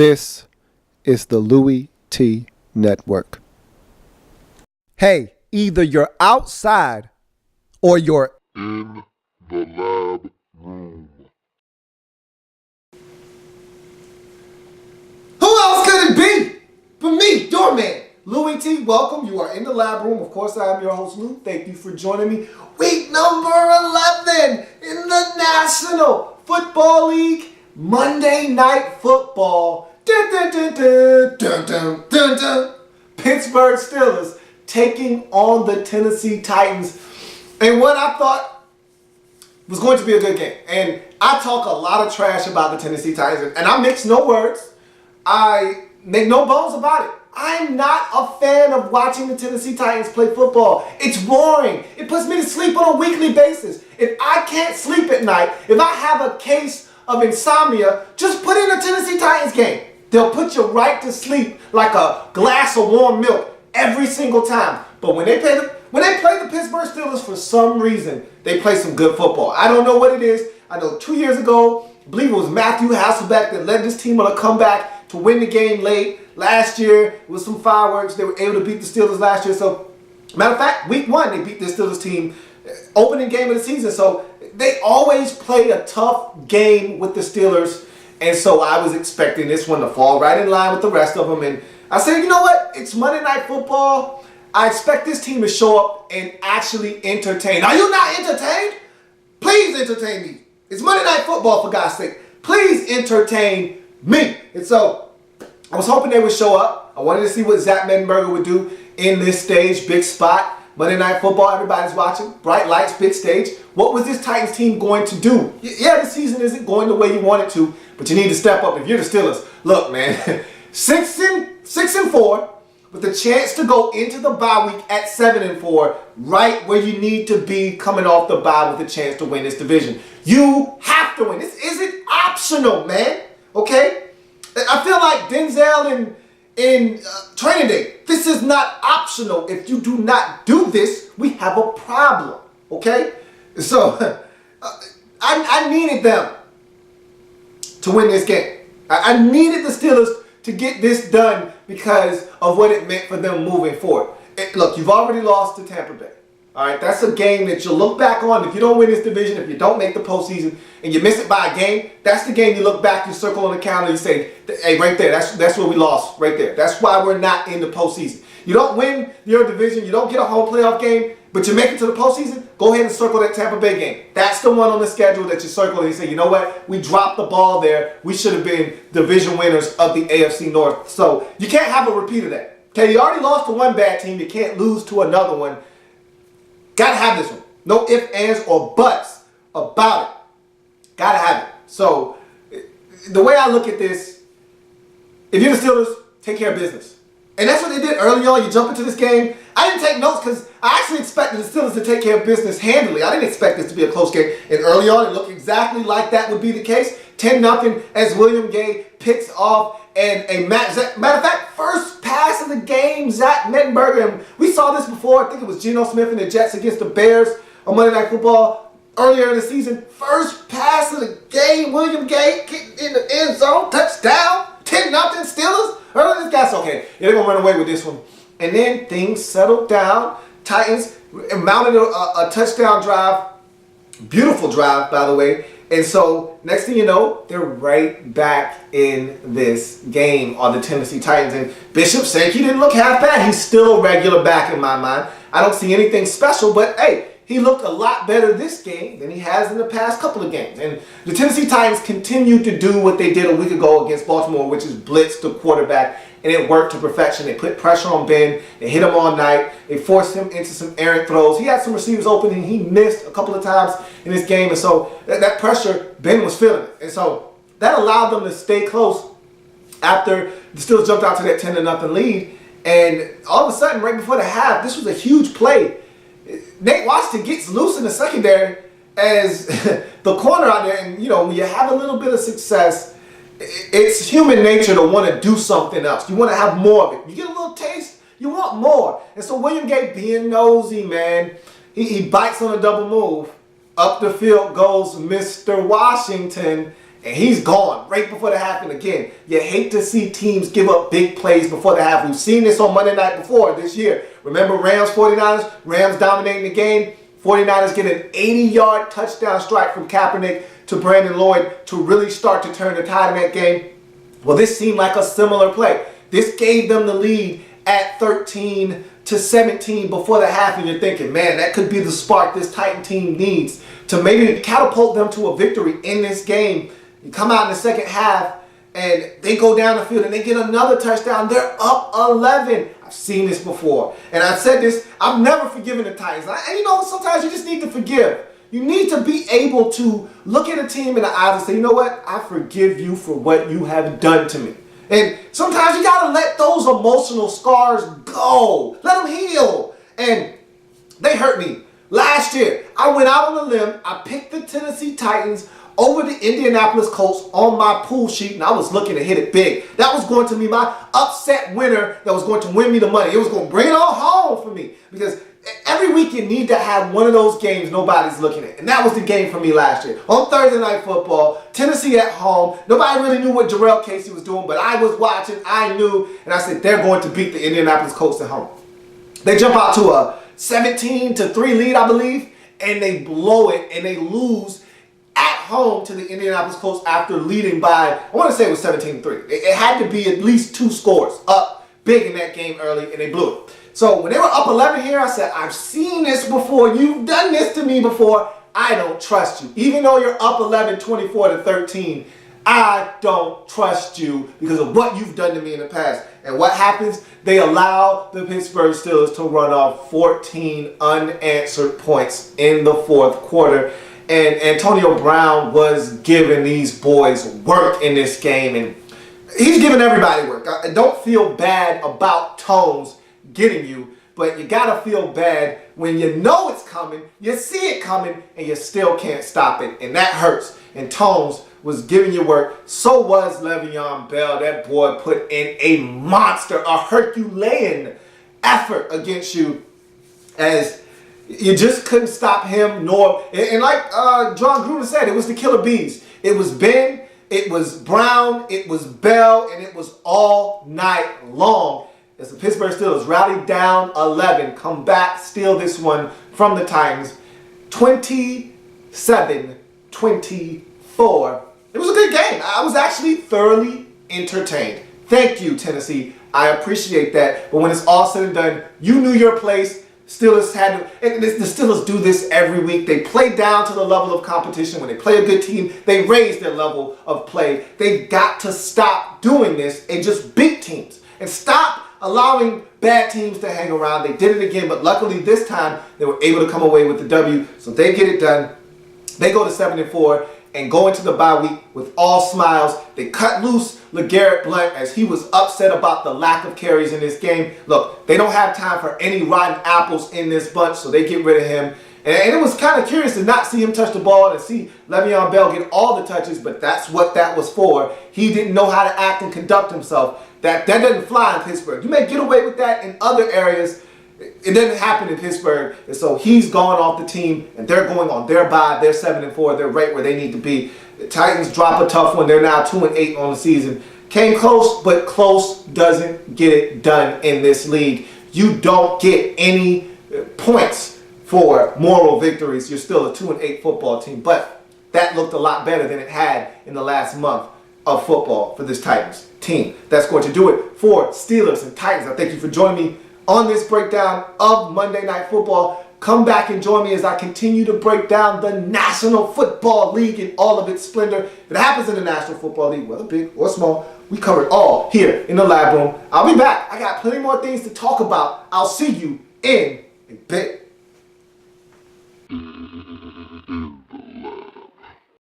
This is the Louie T Network. Hey, either you're outside or you're in the lab room. Who else could it be but me, your man, Louie T? Welcome. You are in the lab room. Of course, I am your host, Lou. Thank you for joining me. Week number 11 in the National Football League, Monday Night Football. Dun, dun, dun, dun, dun, dun, dun, dun. Pittsburgh Steelers taking on the Tennessee Titans in what I thought was going to be a good game. And I talk a lot of trash about the Tennessee Titans, and I mix no words. I make no bones about it. I'm not a fan of watching the Tennessee Titans play football. It's boring. It puts me to sleep on a weekly basis. If I can't sleep at night, if I have a case of insomnia, just put in a Tennessee Titans game. They'll put you right to sleep like a glass of warm milk every single time. But when they play the Pittsburgh Steelers, for some reason, they play some good football. I don't know what it is. I know 2 years ago, I believe it was Matthew Hasselbeck that led this team on a comeback to win the game late. Last year, with some fireworks, they were able to beat the Steelers last year. So, matter of fact, week one, they beat the Steelers team, opening game of the season. So, they always play a tough game with the Steelers. And so, I was expecting this one to fall right in line with the rest of them. And I said, you know what? It's Monday Night Football. I expect this team to show up and actually entertain. Are you not entertained? Please entertain me. It's Monday Night Football, for God's sake. Please entertain me. And so, I was hoping they would show up. I wanted to see what Zach Mettenberger would do in this stage, big spot. Monday Night Football, everybody's watching. Bright lights, big stage. What was this Titans team going to do? Yeah, the season isn't going the way you want it to, but you need to step up. If you're the Steelers, look, man, 6-4 with a chance to go into the bye week at 7-4, right where you need to be coming off the bye with a chance to win this division. You have to win. This isn't optional, man. Okay? I feel like Denzel in Training Day. This is not optional. If you do not do this, we have a problem. Okay? So, I needed them to win this game. I needed the Steelers to get this done because of what it meant for them moving forward. Look, you've already lost to Tampa Bay. All right, that's a game that you'll look back on. If you don't win this division, if you don't make the postseason, and you miss it by a game, that's the game you look back, you circle on the calendar, you say, hey, right there, that's where we lost, right there. That's why we're not in the postseason. You don't win your division, you don't get a home playoff game, but you make it to the postseason, go ahead and circle that Tampa Bay game. That's the one on the schedule that you circle and you say, you know what, we dropped the ball there. We should have been division winners of the AFC North. So you can't have a repeat of that. Okay, you already lost to one bad team, you can't lose to another one. Gotta have this one. No ifs, ands, or buts about it. Gotta have it. So, the way I look at this, if you're the Steelers, take care of business. And that's what they did early on. You jump into this game. I didn't take notes because I actually expected the Steelers to take care of business handily. I didn't expect this to be a close game. And early on, it looked exactly like that would be the case. 10-0 as William Gay picks off. And matter of fact, first pass of the game, Zach Mettenberger. And we saw this before. I think it was Geno Smith and the Jets against the Bears on Monday Night Football earlier in the season. First pass of the game, William Gay getting in the end zone, touchdown, 10-0 Steelers. Early this guy's okay. They're going to run away with this one. And then things settled down. Titans mounted a touchdown drive. Beautiful drive, by the way. And so, next thing you know, they're right back in this game on the Tennessee Titans. And Bishop Sankey didn't look half bad. He's still a regular back in my mind. I don't see anything special, but hey, he looked a lot better this game than he has in the past couple of games. And the Tennessee Titans continue to do what they did a week ago against Baltimore, which is blitz the quarterback. And it worked to perfection. They put pressure on Ben. They hit him all night. They forced him into some errant throws. He had some receivers open, and he missed a couple of times in this game. And so that pressure, Ben was feeling it. And so that allowed them to stay close after the Steelers jumped out to that 10-0 lead. And all of a sudden, right before the half, this was a huge play. Nate Washington gets loose in the secondary as the corner out there. And, you know, when you have a little bit of success, it's human nature to want to do something else. You want to have more of it. You get a little taste, you want more. And so William Gay, being nosy, man, he bites on a double move. Up the field goes Mr. Washington. And he's gone right before the half. And again, you hate to see teams give up big plays before the half. We've seen this on Monday night before this year. Remember Rams 49ers? Rams dominating the game. 49ers get an 80-yard touchdown strike from Kaepernick to Brandon Lloyd to really start to turn the tide in that game. Well, this seemed like a similar play. This gave them the lead at 13-17 before the half, and you're thinking, man, that could be the spark this Titan team needs to maybe catapult them to a victory in this game. You come out in the second half, and they go down the field, and they get another touchdown. They're up 11. I've seen this before, and I've said this. I've never forgiven the Titans. And you know, sometimes you just need to forgive. You need to be able to look at a team in the eyes and say, you know what? I forgive you for what you have done to me. And sometimes you got to let those emotional scars go. Let them heal. And they hurt me. Last year, I went out on a limb. I picked the Tennessee Titans over the Indianapolis Colts on my pool sheet, and I was looking to hit it big. That was going to be my upset winner that was going to win me the money. It was going to bring it all home for me, because every week you need to have one of those games nobody's looking at. And that was the game for me last year. On Thursday Night Football, Tennessee at home. Nobody really knew what Jarrell Casey was doing, but I was watching. I knew, and I said, they're going to beat the Indianapolis Colts at home. They jump out to a 17-3 lead, I believe, and they blow it, and they lose at home to the Indianapolis Colts after leading by, I want to say it was 17-3. It had to be at least 2 scores up big in that game early, and they blew it. So when they were up 11 here, I said, I've seen this before. You've done this to me before. I don't trust you. Even though you're up 11, 24-13, I don't trust you because of what you've done to me in the past. And what happens? They allow the Pittsburgh Steelers to run off 14 unanswered points in the fourth quarter. And Antonio Brown was giving these boys work in this game. And he's giving everybody work. I don't feel bad about Tones getting you, but you gotta feel bad when you know it's coming, you see it coming, and you still can't stop it, and that hurts. And Tones was giving you work. So was Le'Veon Bell. That boy put in a monster, a Herculean effort against you, as you just couldn't stop him. Nor, and like John Gruden said, it was the killer bees. It was Ben, it was Brown, it was Bell, and it was all night long as the Pittsburgh Steelers rallied down 11, come back, steal this one from the Titans, 27-24. It was a good game. I was actually thoroughly entertained. Thank you, Tennessee. I appreciate that. But when it's all said and done, you knew your place. Steelers had to, and the Steelers do this every week. They play down to the level of competition. When they play a good team, they raise their level of play. They've got to stop doing this and just beat teams. And stop allowing bad teams to hang around. They did it again, but luckily this time they were able to come away with the W. So they get it done. They go to 7-4 and go into the bye week with all smiles. They cut loose LeGarrette Blount as he was upset about the lack of carries in this game. Look, they don't have time for any rotten apples in this bunch, so they get rid of him. And it was kind of curious to not see him touch the ball and see Le'Veon Bell get all the touches, but that's what that was for. He didn't know how to act and conduct himself. That doesn't fly in Pittsburgh. You may get away with that in other areas. It doesn't happen in Pittsburgh. And so he's gone off the team, and they're going on their bye. They're 7-4. They're right where they need to be. The Titans drop a tough one. They're now 2-8 on the season. Came close, but close doesn't get it done in this league. You don't get any points for moral victories. You're still a 2-8 football team. But that looked a lot better than it had in the last month of football for this Titans team. That's going to do it for Steelers and Titans. I thank you for joining me on this breakdown of Monday Night Football. Come back and join me as I continue to break down the National Football League in all of its splendor. If it happens in the National Football League, whether big or small, we cover it all here in the lab room. I'll be back. I got plenty more things to talk about. I'll see you in a bit.